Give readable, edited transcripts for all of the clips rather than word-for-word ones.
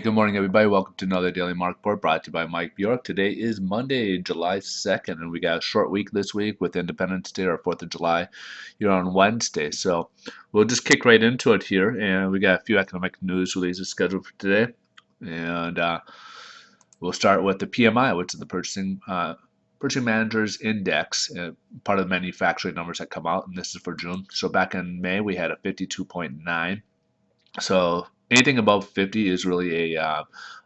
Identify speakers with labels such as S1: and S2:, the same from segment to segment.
S1: Hey, good morning, everybody. Welcome to another Daily Market Report brought to you by Mike Bjork. Today is Monday, July 2nd, and we got a short week this week with Independence Day or 4th of July here on Wednesday. So we'll just kick right into it here, and we got a few economic news releases scheduled for today. And we'll start with the PMI, which is the Purchasing Managers Index, part of the manufacturing numbers that come out, and this is for June. So back in May, we had a 52.9. So anything above 50 is really a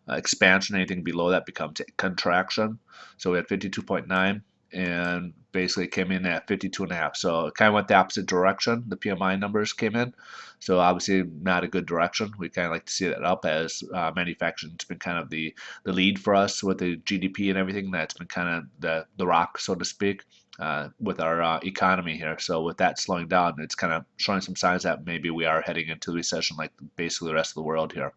S1: expansion. Anything below that becomes a contraction. So we had 52.9 and basically came in at 52.5. So it kind of went the opposite direction. The PMI numbers came in. So obviously not a good direction. We kind of like to see that up as manufacturing's been kind of the lead for us with the GDP and everything. That's been kind of the rock, so to speak. With our economy here. So with that slowing down, it's kind of showing some signs that maybe we are heading into recession like basically the rest of the world here.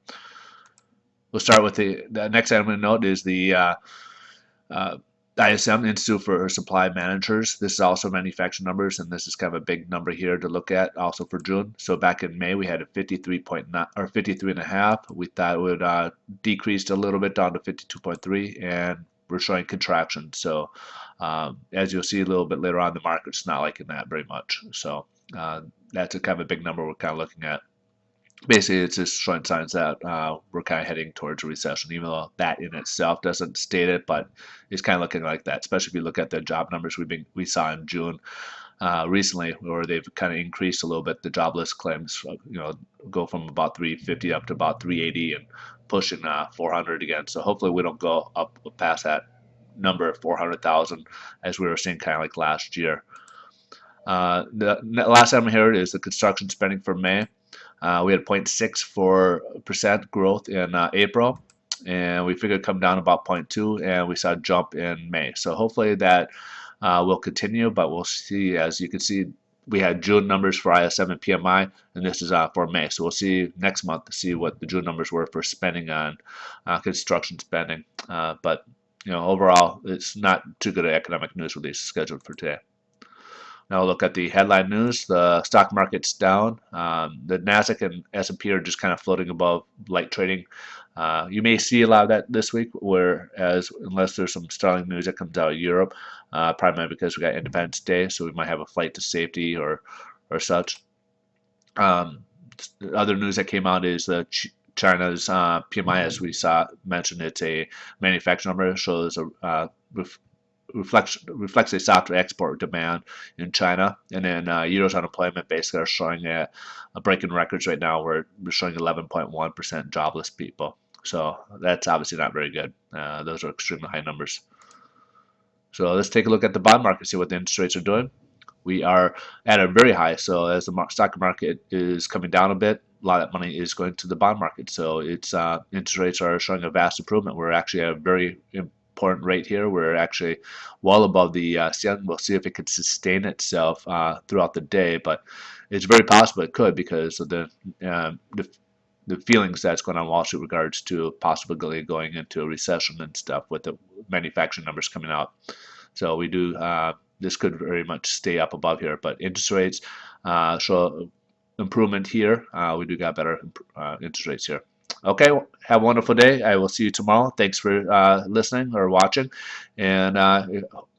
S1: We'll start with the next item to note is the ISM, Institute for Supply Managers. This is also manufacturing numbers, and this is kind of a big number here to look at also for June. So back in May, we had a 53.9 or 53.5. We thought it would decrease a little bit down to 52.3, and we're showing contraction. So as you'll see a little bit later on, the market's not liking that very much. So that's a kind of a big number we're kind of looking at. Basically, it's just showing signs that we're kind of heading towards a recession, even though that in itself doesn't state it, but it's kind of looking like that, especially if you look at the job numbers we saw in June recently, where they've kind of increased a little bit. The jobless claims, go from about 350 up to about 380 and pushing 400 again. So hopefully we don't go up past that number of 400,000 as we were seeing kind of like last year. The last item here is the construction spending for May. We had 0.64% growth in April, and we figured it'd come down about 0.2, and we saw a jump in May. So hopefully that will continue, but we'll see. As you can see, we had June numbers for ISM and PMI, and this is for May. So we'll see next month to see what the June numbers were for spending on construction spending. But overall, it's not too good an economic news release scheduled for today. Now look at the headline news. The stock market's down. The Nasdaq and S&P are just kind of floating above light trading. You may see a lot of that this week, whereas unless there's some sterling news that comes out of Europe, primarily because we got Independence Day, so we might have a flight to safety or such. Other news that came out is China's PMI, as we mentioned, it's a manufacturing number, shows a reflects a softer export demand in China, and then Euro's unemployment basically are showing a breaking records right now. We're showing 11.1% jobless people, so that's obviously not very good. Those are extremely high numbers. So let's take a look at the bond market, see what the interest rates are doing. We are at a very high, so as the stock market is coming down a bit, a lot of that money is going to the bond market. So it's interest rates are showing a vast improvement. We're actually at a very important rate here. We're actually well above the CN. We'll see if it can sustain itself throughout the day, but it's very possible it could because of the feelings that's going on Wall Street regards to possibly going into a recession and stuff with the manufacturing numbers coming out. So we do this could very much stay up above here, but interest rates show improvement here. We do got better interest rates here. Okay, have a wonderful day. I will see you tomorrow. Thanks for listening or watching. And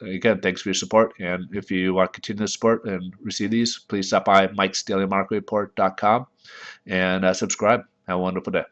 S1: again, thanks for your support. And if you want to continue to support and receive these, please stop by mikesdailymarketreport.com and subscribe. Have a wonderful day.